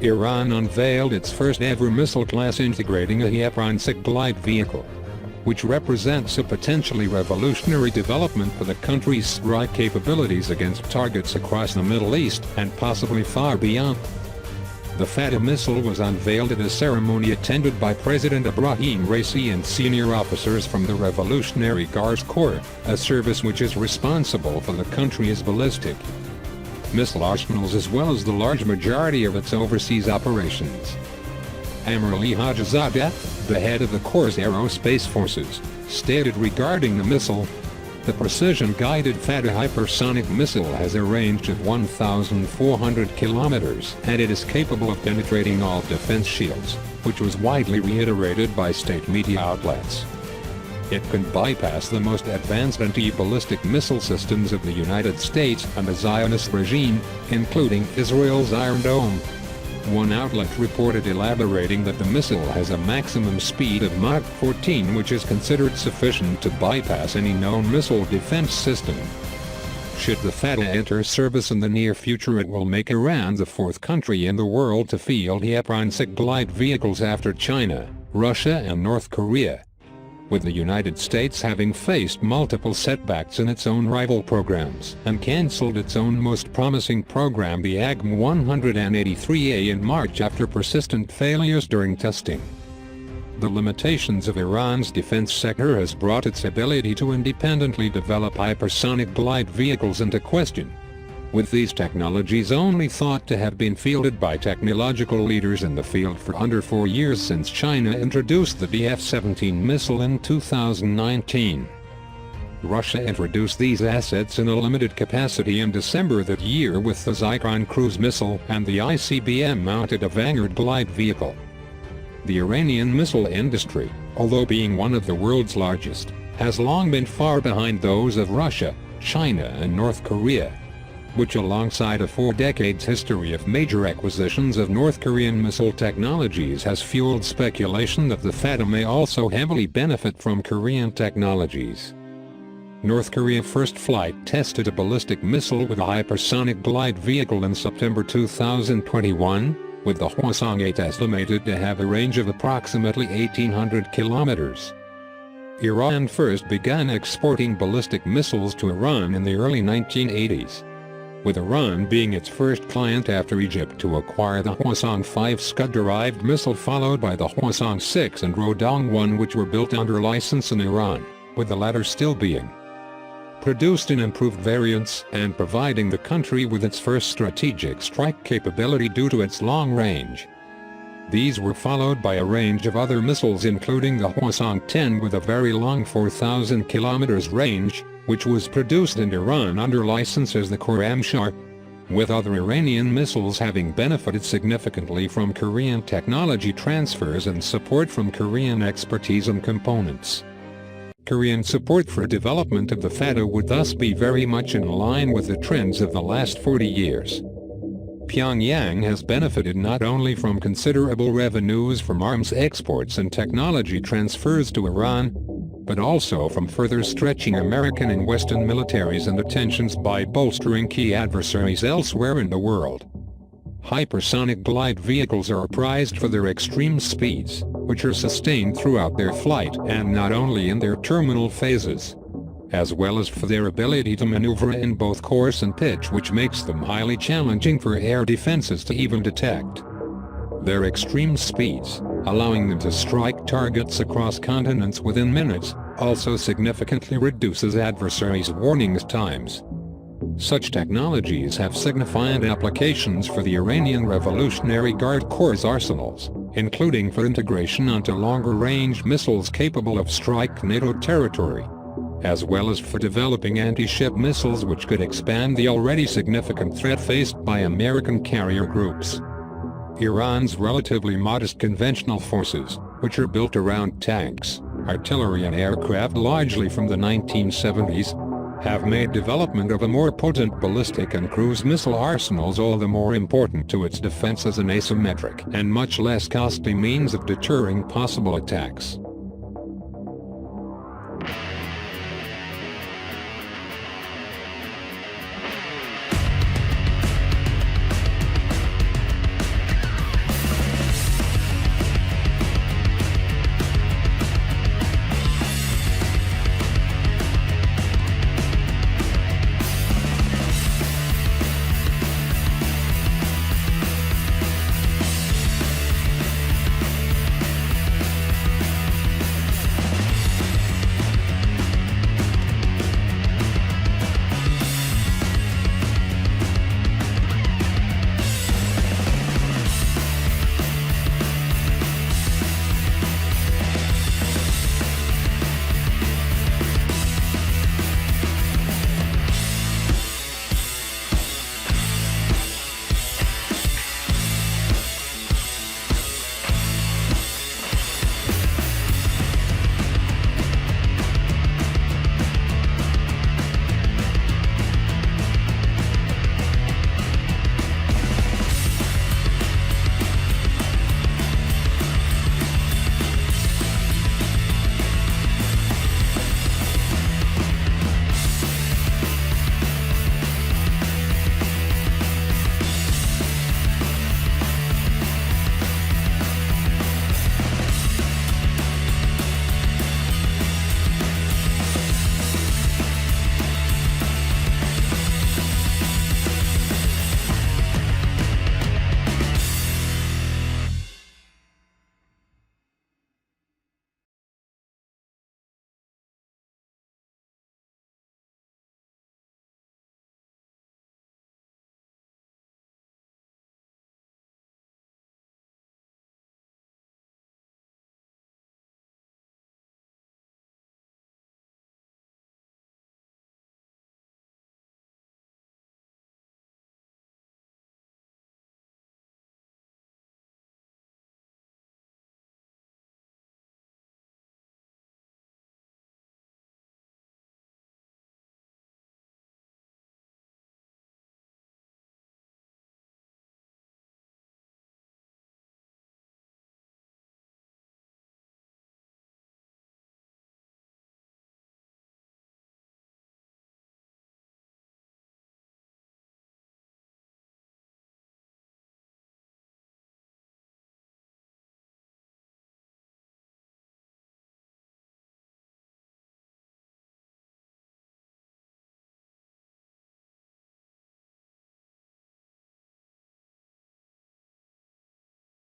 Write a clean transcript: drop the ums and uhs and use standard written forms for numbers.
Iran unveiled its first-ever missile class integrating a Hypersonic glide vehicle, which represents a potentially revolutionary development for the country's strike capabilities against targets across the Middle East and possibly far beyond. The Fateh missile was unveiled at a ceremony attended by President Ibrahim Raisi and senior officers from the Revolutionary Guards Corps, a service which is responsible for the country's ballistic missile arsenals as well as the large majority of its overseas operations. Amir Ali Hajizadeh, the head of the Corps' aerospace forces, stated regarding the missile, "The precision-guided Fateh hypersonic missile has a range of 1,400 kilometers and it is capable of penetrating all defense shields," which was widely reiterated by state media outlets. It can bypass the most advanced anti-ballistic missile systems of the United States and the Zionist regime, including Israel's Iron Dome. One outlet reported elaborating that the missile has a maximum speed of Mach 14, which is considered sufficient to bypass any known missile defense system. Should the Fateh enter service in the near future, it will make Iran the fourth country in the world to field Hypersonic glide vehicles after China, Russia and North Korea, with the United States having faced multiple setbacks in its own rival programs and cancelled its own most promising program, the AGM-183A, in March after persistent failures during testing. The limitations of Iran's defense sector has brought its ability to independently develop hypersonic glide vehicles into question, with these technologies only thought to have been fielded by technological leaders in the field for under 4 years since China introduced the DF-17 missile in 2019. Russia introduced these assets in a limited capacity in December that year with the Zyklon cruise missile and the ICBM-mounted Vanguard glide vehicle. The Iranian missile industry, although being one of the world's largest, has long been far behind those of Russia, China and North Korea, which alongside a 4 decades history of major acquisitions of North Korean missile technologies has fueled speculation that the Fateh may also heavily benefit from Korean technologies. North Korea first flight tested a ballistic missile with a hypersonic glide vehicle in September 2021, with the Hwasong-8 estimated to have a range of approximately 1,800 kilometers. Iran first began exporting ballistic missiles to Iran in the early 1980s. With Iran being its first client after Egypt to acquire the Hwasong-5 Scud-derived missile, followed by the Hwasong-6 and Rodong-1, which were built under license in Iran, with the latter still being produced in improved variants and providing the country with its first strategic strike capability due to its long range. These were followed by a range of other missiles including the Hwasong-10 with a very long 4,000 kilometers range, which was produced in Iran under license as the Khorramshahr, with other Iranian missiles having benefited significantly from Korean technology transfers and support from Korean expertise and components. Korean support for development of the Fateh would thus be very much in line with the trends of the last 40 years. Pyongyang has benefited not only from considerable revenues from arms exports and technology transfers to Iran, but also from further stretching American and Western militaries and attentions by bolstering key adversaries elsewhere in the world. Hypersonic glide vehicles are prized for their extreme speeds, which are sustained throughout their flight and not only in their terminal phases, as well as for their ability to maneuver in both course and pitch, which makes them highly challenging for air defenses to even detect. Their extreme speeds, allowing them to strike targets across continents within minutes, also significantly reduces adversaries' warning times. Such technologies have significant applications for the Iranian Revolutionary Guard Corps' arsenals, including for integration onto longer-range missiles capable of striking NATO territory, as well as for developing anti-ship missiles which could expand the already significant threat faced by American carrier groups. Iran's relatively modest conventional forces, which are built around tanks, artillery and aircraft largely from the 1970s, have made development of a more potent ballistic and cruise missile arsenals all the more important to its defense as an asymmetric and much less costly means of deterring possible attacks.